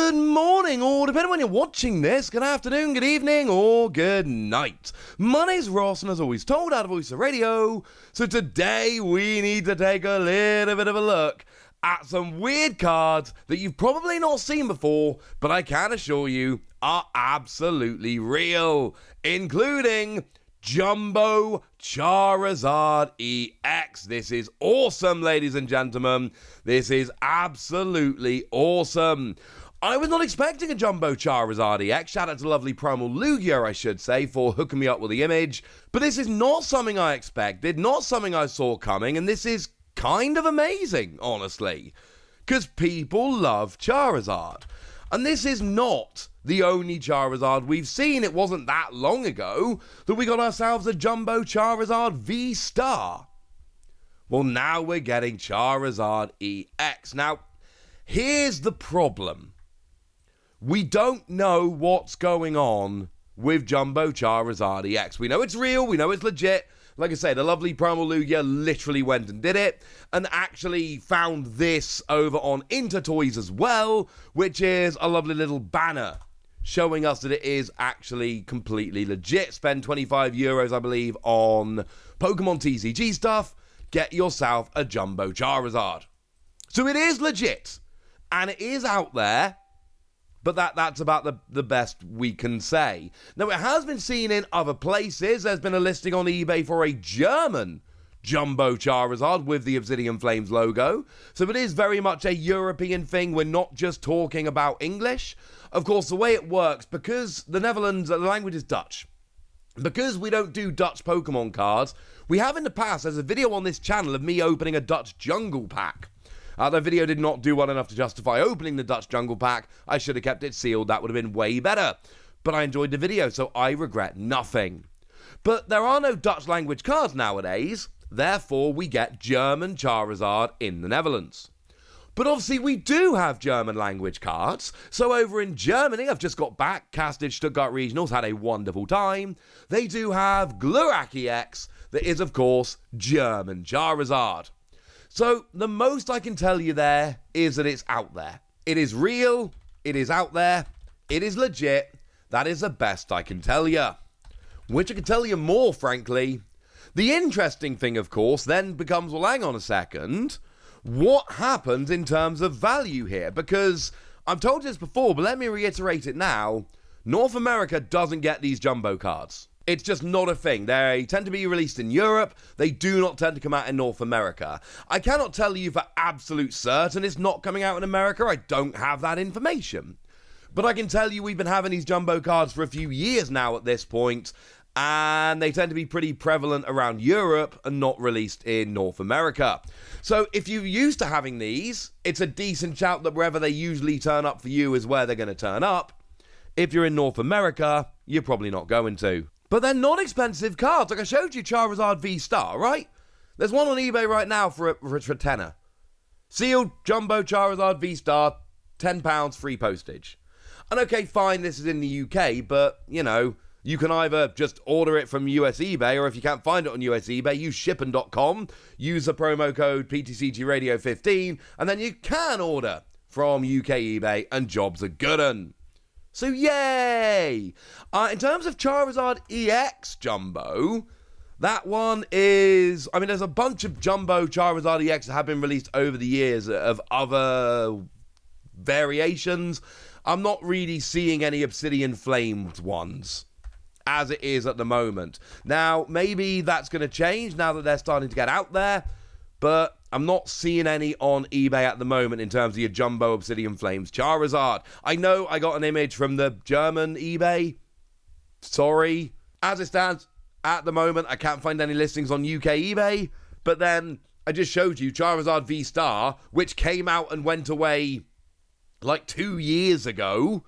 Good morning, or depending on when you're watching this, good afternoon, good evening, or good night. My name's Ross, and as always told out of Voice of Radio, so today we need to take a little bit of a look at some weird cards that you've probably not seen before, but I can assure you are absolutely real, including Jumbo Charizard EX. This is awesome, ladies and gentlemen. This is absolutely awesome. I was not expecting a Jumbo Charizard EX. Shout out to lovely Primal Lugia, I should say, for hooking me up with the image. But this is not something I expected, not something I saw coming, and this is kind of amazing, honestly. Because people love Charizard. And this is not the only Charizard we've seen. It wasn't that long ago that we got ourselves a Jumbo Charizard V-Star. Well, now we're getting Charizard EX. Now, here's the problem. We don't know what's going on with Jumbo Charizard EX. We know it's real, we know it's legit. Like I say, the lovely Primal Lugia literally went and did it, and actually found this over on Intertoys as well, which is a lovely little banner showing us that it is actually completely legit. Spend 25 euros, I believe, on Pokemon TCG stuff. Get yourself a Jumbo Charizard. So it is legit, and it is out there, but that's about the best we can say. Now, it has been seen in other places. There's been a listing on eBay for a German Jumbo Charizard with the Obsidian Flames logo. So it is very much a European thing. We're not just talking about English. Of course, the way it works, because the Netherlands, the language is Dutch. Because we don't do Dutch Pokemon cards, we have in the past, there's a video on this channel of me opening a Dutch Jungle Pack. That video did not do well enough to justify opening the Dutch Jungle Pack. I should have kept it sealed. That would have been way better. But I enjoyed the video, so I regret nothing. But there are no Dutch language cards nowadays. Therefore, we get German Charizard in the Netherlands. But obviously, we do have German language cards. So over in Germany, I've just got back. Casted Stuttgart Regionals, had a wonderful time. They do have Glurak EX that is, of course, German Charizard. So, the most I can tell you there is that it's out there. It is real, it is out there, it is legit. That is the best I can tell you. Which I can tell you more, frankly. The interesting thing, of course, then becomes, well, hang on a second. What happens in terms of value here? Because I've told you this before, but let me reiterate it now. North America doesn't get these jumbo cards. It's just not a thing. They tend to be released in Europe. They do not tend to come out in North America. I cannot tell you for absolute certain it's not coming out in America. I don't have that information. But I can tell you we've been having these jumbo cards for a few years now at this point, and they tend to be pretty prevalent around Europe and not released in North America. So if you're used to having these, it's a decent shout that wherever they usually turn up for you is where they're going to turn up. If you're in North America, you're probably not going to. But they're not expensive cards. Like I showed you Charizard V-Star, right? There's one on eBay right now for tenner. Sealed Jumbo Charizard V-Star, £10 free postage. And okay, fine, this is in the UK, but, you know, you can either just order it from US eBay, or if you can't find it on US eBay, use shippin.com, use the promo code PTCGRadio15, and then you can order from UK eBay, and jobs are good 'un. So yay! In terms of Charizard EX Jumbo, that one is, I mean, there's a bunch of Jumbo Charizard EX that have been released over the years of other variations. I'm not really seeing any Obsidian Flamed ones as it is at the moment. Now, maybe that's going to change now that they're starting to get out there, but I'm not seeing any on eBay at the moment in terms of your Jumbo Obsidian Flames Charizard. I know I got an image from the German eBay. Sorry. As it stands, at the moment, I can't find any listings on UK eBay. But then, I just showed you Charizard V-Star, which came out and went away like 2 years ago.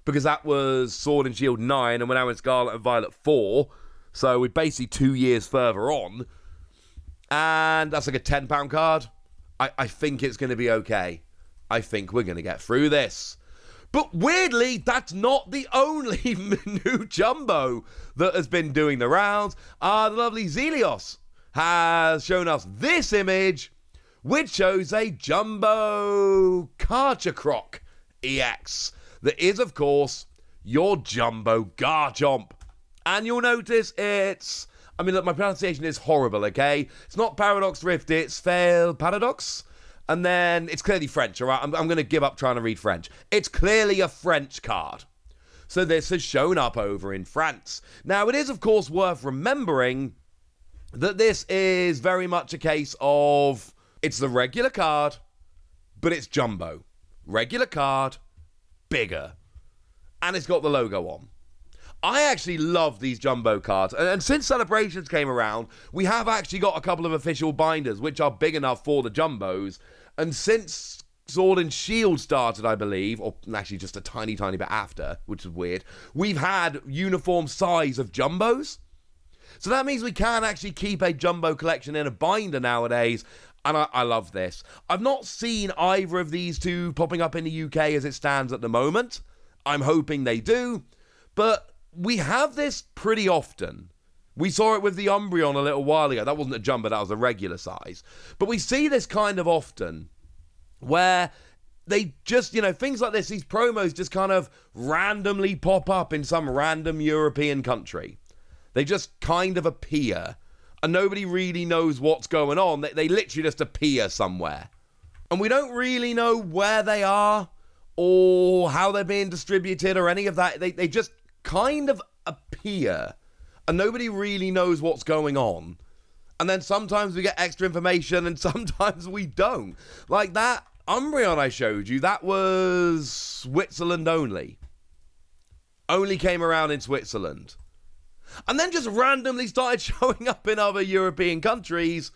Because that was Sword and Shield 9, and we're now in Scarlet and Violet 4. So we're basically 2 years further on. And that's like a £10 card. I think it's going to be okay. I think we're going to get through this. But weirdly, that's not the only new Jumbo that has been doing the rounds. The lovely Zelios has shown us this image, which shows a Jumbo Garchomp EX. that is, of course, your Jumbo Garchomp. And you'll notice it's... I mean, look, my pronunciation is horrible, okay? It's not Paradox Rift, it's Fail Paradox. And then it's clearly French, all right? I'm going to give up trying to read French. It's clearly a French card. So this has shown up over in France. Now, it is, of course, worth remembering that this is very much a case of it's the regular card, but it's Jumbo. Regular card, bigger. And it's got the logo on. I actually love these Jumbo cards. And since Celebrations came around, we have actually got a couple of official binders, which are big enough for the Jumbos. And since Sword and Shield started, I believe, or actually just a tiny, tiny bit after, which is weird, we've had uniform size of Jumbos. So that means we can actually keep a Jumbo collection in a binder nowadays. And I love this. I've not seen either of these two popping up in the UK as it stands at the moment. I'm hoping they do. But we have this pretty often. We saw it with the Umbreon a little while ago. That wasn't a Jumbo, that was a regular size. But we see this kind of often where they just, things like this, these promos just kind of randomly pop up in some random European country. They just kind of appear. And nobody really knows what's going on. They literally just appear somewhere. And we don't really know where they are or how they're being distributed or any of that. They just kind of appear and nobody really knows what's going on. And then sometimes we get extra information and sometimes we don't. Like that Umbreon I showed you, that was Switzerland only. Only came around in Switzerland. And then just randomly started showing up in other European countries,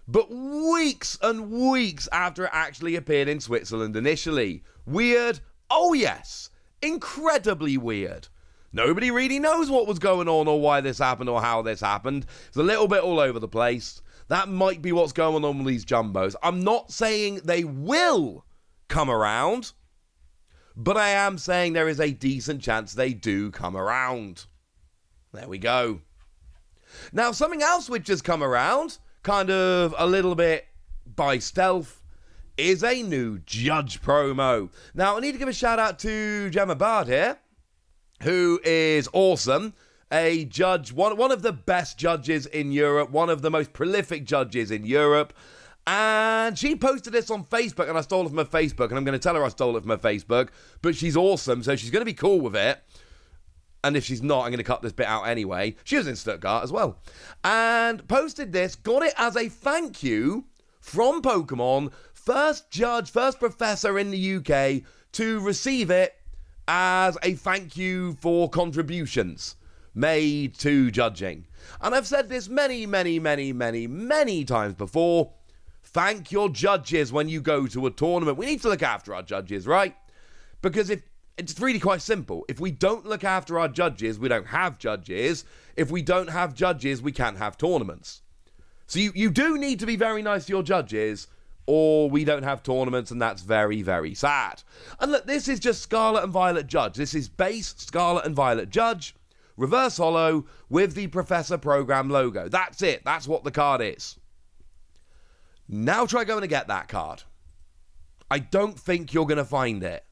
but weeks and weeks after it actually appeared in Switzerland initially. Weird? Oh yes. Incredibly weird. Nobody really knows what was going on or why this happened or how this happened. It's a little bit all over the place. That might be what's going on with these Jumbos. I'm not saying they will come around, but I am saying there is a decent chance they do come around. There we go. Now, something else which has come around, kind of a little bit by stealth, is a new Judge promo. Now, I need to give a shout out to Gemma Bard here, who is awesome. A judge, one of the best judges in Europe, one of the most prolific judges in Europe. And she posted this on Facebook, and I stole it from her Facebook, and I'm going to tell her I stole it from her Facebook. But she's awesome, so she's going to be cool with it. And if she's not, I'm going to cut this bit out anyway. She was in Stuttgart as well. And posted this, got it as a thank you from Pokemon. First judge, first professor in the UK to receive it as a thank you for contributions made to judging. And I've said this many times before. Thank your judges when you go to a tournament. We need to look after our judges, right? Because if it's really quite simple. If we don't look after our judges, we don't have judges. If we don't have judges, we can't have tournaments. So you do need to be very nice to your judges, or we don't have tournaments, and that's very, very sad. And look, this is just Scarlet and Violet Judge. This is base Scarlet and Violet Judge, reverse holo, with the Professor Program logo. That's it. That's what the card is. Now try going to get that card. I don't think you're going to find it.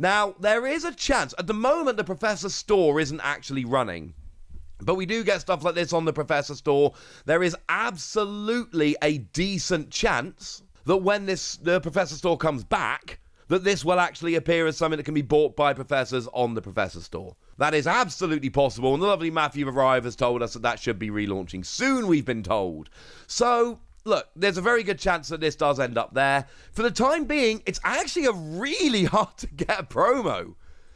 Now, there is a chance. At the moment, the Professor Store isn't actually running. But we do get stuff like this on the Professor Store. There is absolutely a decent chance that when the Professor Store comes back, that this will actually appear as something that can be bought by professors on the Professor Store. That is absolutely possible, and the lovely Matthew Arrive has told us that that should be relaunching soon, we've been told. So, look, there's a very good chance that this does end up there. For the time being, it's actually a really hard to get a promo,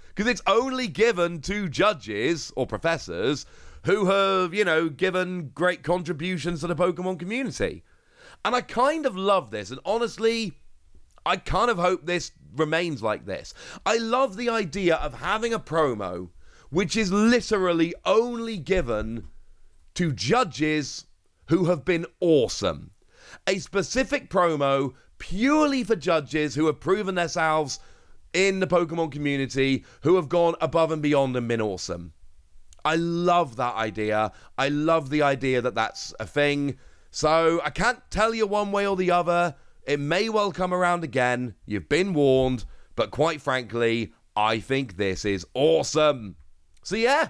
because it's only given to judges, or professors, who have, given great contributions to the Pokemon community. And I kind of love this, and honestly, I kind of hope this remains like this. I love the idea of having a promo which is literally only given to judges who have been awesome. A specific promo purely for judges who have proven themselves in the Pokemon community, who have gone above and beyond and been awesome. I love that idea. I love the idea that that's a thing. So I can't tell you one way or the other. It may well come around again. You've been warned. But quite frankly, I think this is awesome. So yeah,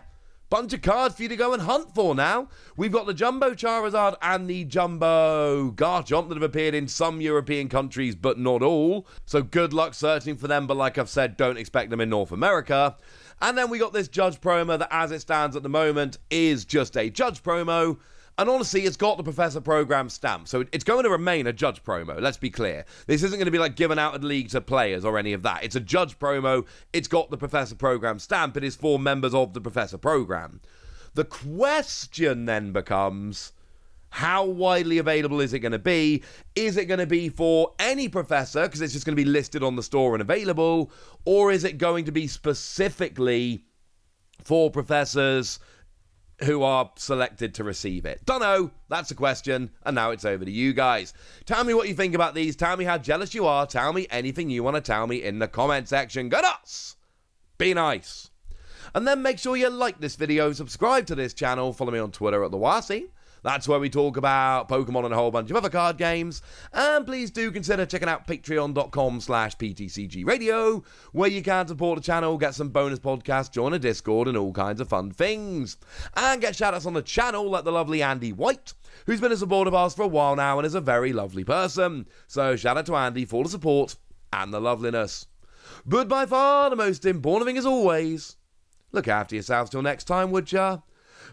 bunch of cards for you to go and hunt for now. We've got the Jumbo Charizard and the Jumbo Garchomp that have appeared in some European countries, but not all. So good luck searching for them, but like I've said, don't expect them in North America. And then we got this Judge promo that, as it stands at the moment, is just a Judge promo. And honestly, it's got the Professor Program stamp, so it's going to remain a Judge promo, let's be clear. This isn't going to be like given out at League to players or any of that. It's a Judge promo, it's got the Professor Program stamp, it is for members of the Professor Program. The question then becomes, how widely available is it going to be? Is it going to be for any professor, because it's just going to be listed on the store and available, or is it going to be specifically for professors who are selected to receive it? Don't know. That's the question. And now it's over to you guys. Tell me what you think about these. Tell me how jealous you are. Tell me anything you want to tell me in the comment section. Go nuts! Be nice. And then make sure you like this video, subscribe to this channel, follow me on Twitter at the Wasi. That's where we talk about Pokemon and a whole bunch of other card games. And please do consider checking out patreon.com/PTCG Radio, where you can support the channel, get some bonus podcasts, join a Discord, and all kinds of fun things. And get shoutouts on the channel like the lovely Andy White, who's been a supporter of ours for a while now and is a very lovely person. So shout out to Andy for the support and the loveliness. But by far the most important thing, as always, look after yourselves till next time, would ya?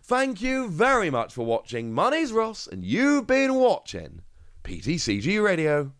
Thank you very much for watching. My name's Ross, and you've been watching PTCG Radio.